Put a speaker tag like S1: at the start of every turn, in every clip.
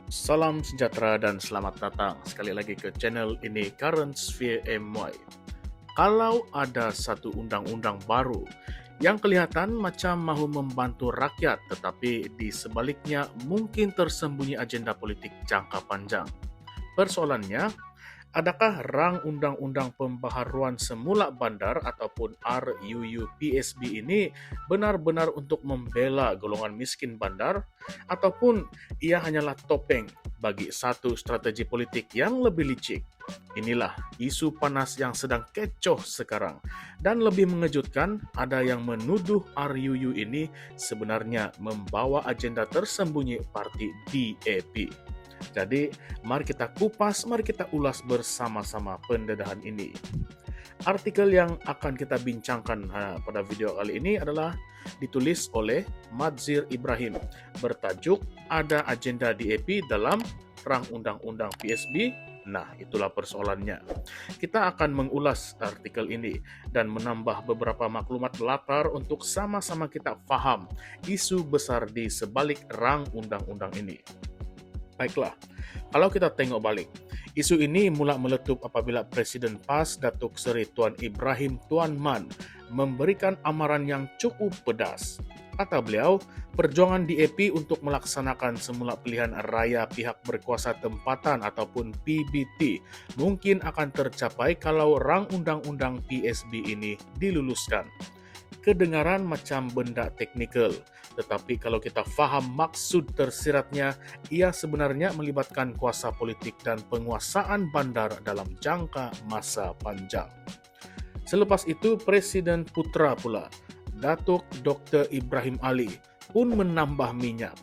S1: Salam sejahtera dan selamat datang sekali lagi ke channel ini Current Sphere MY. Kalau ada satu undang-undang baru yang kelihatan macam mahu membantu rakyat tetapi di sebaliknya mungkin tersembunyi agenda politik jangka panjang. Persoalannya, adakah rang undang-undang pembaharuan semula bandar ataupun RUU-PSB ini benar-benar untuk membela golongan miskin bandar ataupun ia hanyalah topeng bagi satu strategi politik yang lebih licik? Inilah isu panas yang sedang kecoh sekarang. Dan lebih mengejutkan, ada yang menuduh RUU ini sebenarnya membawa agenda tersembunyi parti DAP. Jadi, mari kita kupas, mari kita ulas bersama-sama pendedahan ini. Artikel yang akan kita bincangkan pada video kali ini adalah ditulis oleh Madzir Ibrahim, bertajuk "Ada Agenda DAP dalam Rang Undang-Undang PSB?" Nah, itulah persoalannya. Kita akan mengulas artikel ini dan menambah beberapa maklumat latar untuk sama-sama kita faham isu besar di sebalik rang undang-undang ini. Baiklah, kalau kita tengok balik, isu ini mula meletup apabila Presiden PAS Datuk Seri Tuan Ibrahim Tuan Man memberikan amaran yang cukup pedas. Kata beliau, perjuangan DAP untuk melaksanakan semula pilihan raya pihak berkuasa tempatan ataupun PBT mungkin akan tercapai kalau rang undang-undang PSB ini diluluskan. Kedengaran macam benda teknikal, tetapi kalau kita faham maksud tersiratnya, ia sebenarnya melibatkan kuasa politik dan penguasaan bandar dalam jangka masa panjang. Selepas itu, Presiden Putra pula, Datuk Dr. Ibrahim Ali, pun menambah minyak.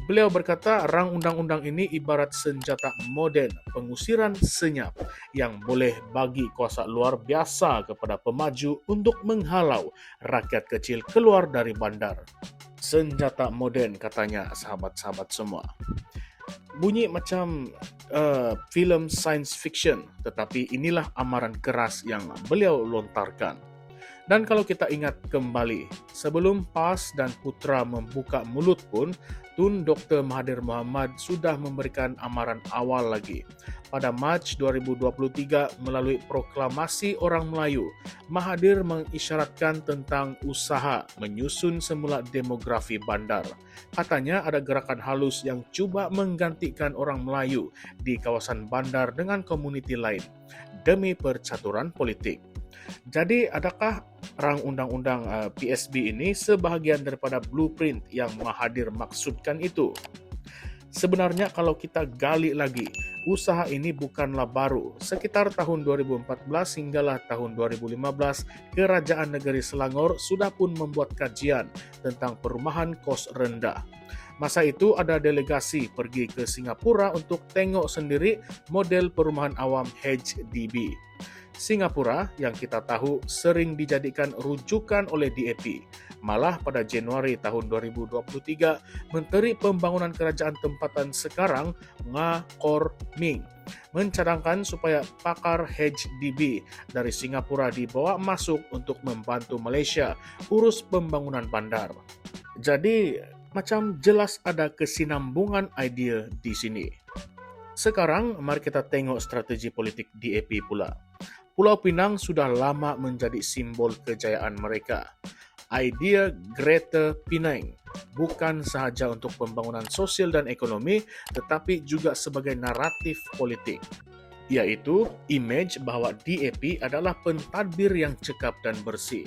S1: Beliau berkata rang undang-undang ini ibarat senjata moden pengusiran senyap yang boleh bagi kuasa luar biasa kepada pemaju untuk menghalau rakyat kecil keluar dari bandar. Senjata moden, katanya sahabat-sahabat semua. Bunyi macam filem science fiction, tetapi inilah amaran keras yang beliau lontarkan. Dan kalau kita ingat kembali, sebelum PAS dan Putra membuka mulut pun, Tun Dr. Mahathir Mohamad sudah memberikan amaran awal lagi. Pada Mac 2023 melalui proklamasi orang Melayu, Mahathir mengisyaratkan tentang usaha menyusun semula demografi bandar. Katanya ada gerakan halus yang cuba menggantikan orang Melayu di kawasan bandar dengan komuniti lain demi percaturan politik. Jadi, adakah rang undang-undang PSB ini sebahagian daripada blueprint yang Mahathir maksudkan itu? Sebenarnya kalau kita gali lagi, usaha ini bukanlah baru. Sekitar tahun 2014 hinggalah tahun 2015, Kerajaan Negeri Selangor sudah pun membuat kajian tentang perumahan kos rendah. Masa itu ada delegasi pergi ke Singapura untuk tengok sendiri model perumahan awam HDB. Singapura yang kita tahu sering dijadikan rujukan oleh DAP. Malah pada Januari tahun 2023, Menteri Pembangunan Kerajaan Tempatan sekarang, Nga Kor Ming, mencadangkan supaya pakar HDB dari Singapura dibawa masuk untuk membantu Malaysia urus pembangunan bandar. Jadi, macam jelas ada kesinambungan idea di sini. Sekarang, mari kita tengok strategi politik DAP pula. Pulau Pinang sudah lama menjadi simbol kejayaan mereka. Idea Greater Penang bukan sahaja untuk pembangunan sosial dan ekonomi, tetapi juga sebagai naratif politik, yaitu imej bahawa DAP adalah pentadbir yang cekap dan bersih.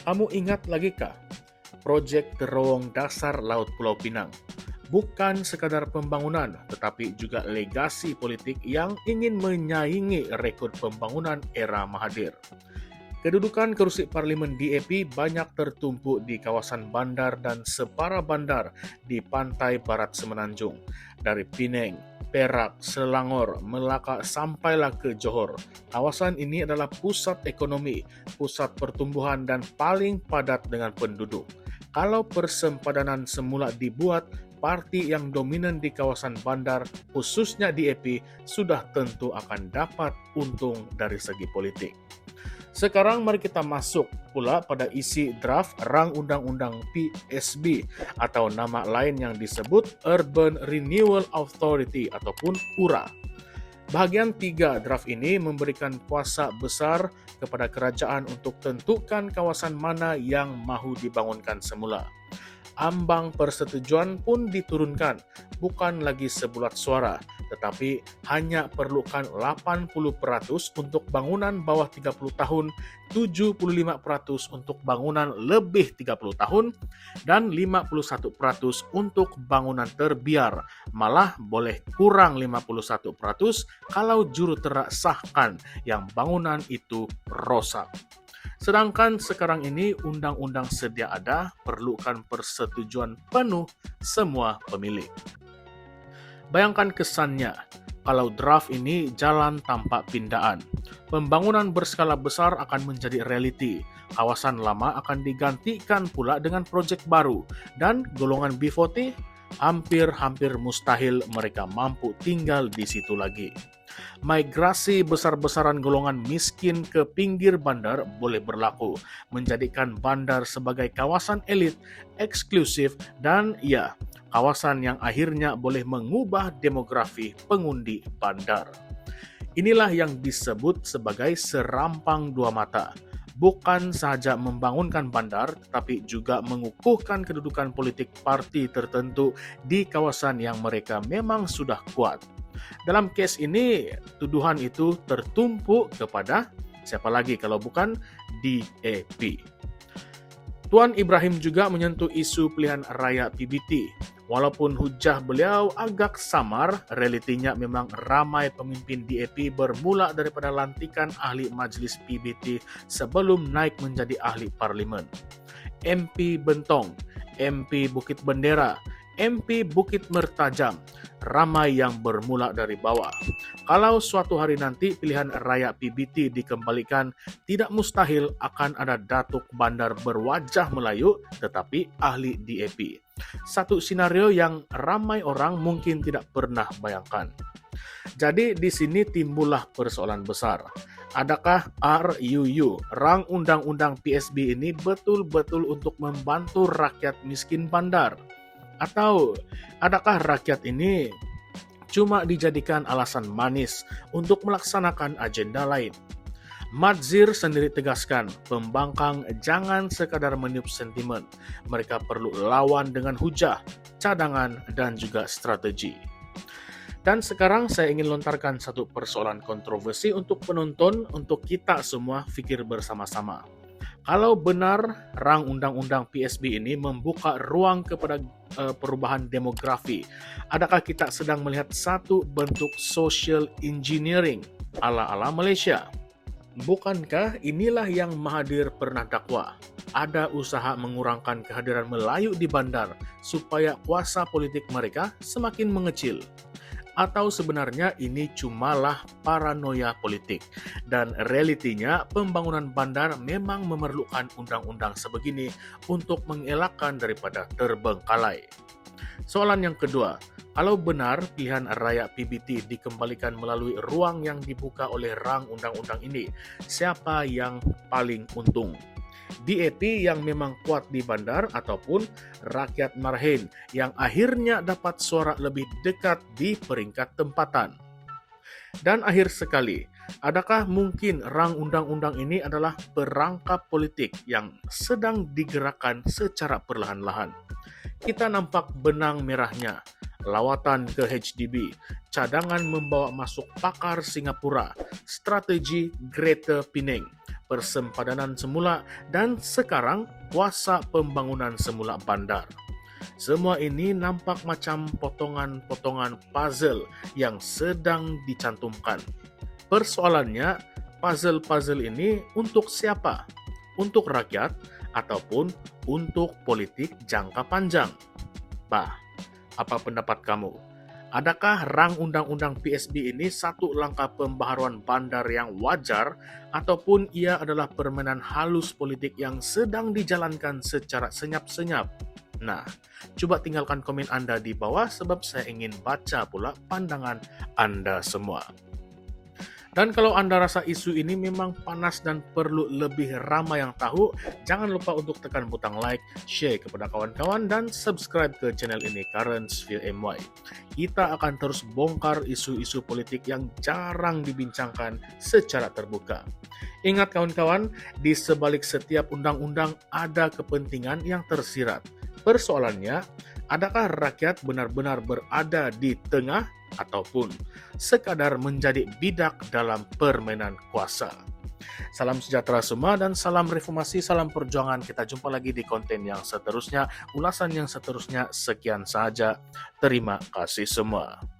S1: Kamu ingat lagi kah? Projek Terowong Dasar Laut Pulau Pinang. Bukan sekadar pembangunan, tetapi juga legasi politik yang ingin menyaingi rekod pembangunan era Mahathir. Kedudukan kerusi parlimen DAP banyak tertumpuk di kawasan bandar dan separa bandar di pantai barat Semenanjung. Dari Penang, Perak, Selangor, Melaka sampailah ke Johor. Kawasan ini adalah pusat ekonomi, pusat pertumbuhan dan paling padat dengan penduduk. Kalau persempadanan semula dibuat, parti yang dominan di kawasan bandar, khususnya DAP, sudah tentu akan dapat untung dari segi politik. Sekarang mari kita masuk pula pada isi draft Rang Undang-Undang PSB atau nama lain yang disebut Urban Renewal Authority ataupun URA. Bahagian 3 draft ini memberikan kuasa besar kepada kerajaan untuk tentukan kawasan mana yang mahu dibangunkan semula. Ambang persetujuan pun diturunkan, bukan lagi sebulat suara, tetapi hanya perlukan 80% untuk bangunan bawah 30 tahun, 75% untuk bangunan lebih 30 tahun, dan 51% untuk bangunan terbiar. Malah boleh kurang 51% kalau jurutera sahkan yang bangunan itu rosak. Sedangkan sekarang ini undang-undang sedia ada perlukan persetujuan penuh semua pemilik. Bayangkan kesannya kalau draft ini jalan tanpa pindaan. Pembangunan berskala besar akan menjadi realiti. Kawasan lama akan digantikan pula dengan proyek baru dan golongan B40 hampir mustahil mereka mampu tinggal di situ lagi. Migrasi besar-besaran golongan miskin ke pinggir bandar boleh berlaku, menjadikan bandar sebagai kawasan elit, eksklusif, dan kawasan yang akhirnya boleh mengubah demografi pengundi bandar. Inilah yang disebut sebagai serampang dua mata. Bukan sahaja membangunkan bandar, tetapi juga mengukuhkan kedudukan politik parti tertentu di kawasan yang mereka memang sudah kuat. Dalam kes ini, tuduhan itu tertumpuk kepada siapa lagi kalau bukan DAP. Tuan Ibrahim juga menyentuh isu pilihan raya PBT. Walaupun hujah beliau agak samar, realitinya memang ramai pemimpin DAP bermula daripada lantikan ahli majlis PBT sebelum naik menjadi ahli parlimen. MP Bentong, MP Bukit Bendera, MP Bukit Mertajam, ramai yang bermula dari bawah. Kalau suatu hari nanti pilihan raya PBT dikembalikan, tidak mustahil akan ada datuk bandar berwajah Melayu tetapi ahli DAP. Satu sinario yang ramai orang mungkin tidak pernah bayangkan. Jadi di sini timbullah persoalan besar. Adakah RUU, Rang Undang-Undang PSB ini betul-betul untuk membantu rakyat miskin bandar? Atau adakah rakyat ini cuma dijadikan alasan manis untuk melaksanakan agenda lain? Madzir sendiri tegaskan, pembangkang jangan sekadar meniup sentimen. Mereka perlu lawan dengan hujah, cadangan, dan juga strategi. Dan sekarang saya ingin lontarkan satu persoalan kontroversi untuk penonton, untuk kita semua fikir bersama-sama. Kalau benar Rang Undang-Undang PSB ini membuka ruang kepada perubahan demografi, adakah kita sedang melihat satu bentuk social engineering ala-ala Malaysia? Bukankah inilah yang Mahathir pernah dakwa? Ada usaha mengurangkan kehadiran Melayu di bandar supaya kuasa politik mereka semakin mengecil. Atau sebenarnya ini cumalah paranoia politik dan realitinya pembangunan bandar memang memerlukan undang-undang sebegini untuk mengelakkan daripada terbengkalai. Soalan yang kedua, kalau benar pilihan raya PBT dikembalikan melalui ruang yang dibuka oleh rang undang-undang ini, siapa yang paling untung? DAP yang memang kuat di bandar ataupun rakyat Marhain yang akhirnya dapat suara lebih dekat di peringkat tempatan. Dan akhir sekali, adakah mungkin rang undang-undang ini adalah perangkap politik yang sedang digerakkan secara perlahan-lahan? Kita nampak benang merahnya, lawatan ke HDB, cadangan membawa masuk pakar Singapura, strategi Greater Penang, persempadanan semula, dan sekarang kuasa pembangunan semula bandar. Semua ini nampak macam potongan-potongan puzzle yang sedang dicantumkan. Persoalannya, puzzle-puzzle ini untuk siapa? Untuk rakyat ataupun untuk politik jangka panjang? Apa pendapat kamu? Adakah rang undang-undang PSB ini satu langkah pembaharuan bandar yang wajar ataupun ia adalah permainan halus politik yang sedang dijalankan secara senyap-senyap? Nah, coba tinggalkan komen Anda di bawah sebab saya ingin baca pula pandangan Anda semua. Dan kalau Anda rasa isu ini memang panas dan perlu lebih ramai yang tahu, jangan lupa untuk tekan butang like, share kepada kawan-kawan, dan subscribe ke channel ini, Currentsphere MY. Kita akan terus bongkar isu-isu politik yang jarang dibincangkan secara terbuka. Ingat kawan-kawan, di sebalik setiap undang-undang ada kepentingan yang tersirat. Persoalannya, adakah rakyat benar-benar berada di tengah ataupun sekadar menjadi bidak dalam permainan kuasa? Salam sejahtera semua dan salam reformasi, salam perjuangan. Kita jumpa lagi di konten yang seterusnya, ulasan yang seterusnya. Sekian saja. Terima kasih semua.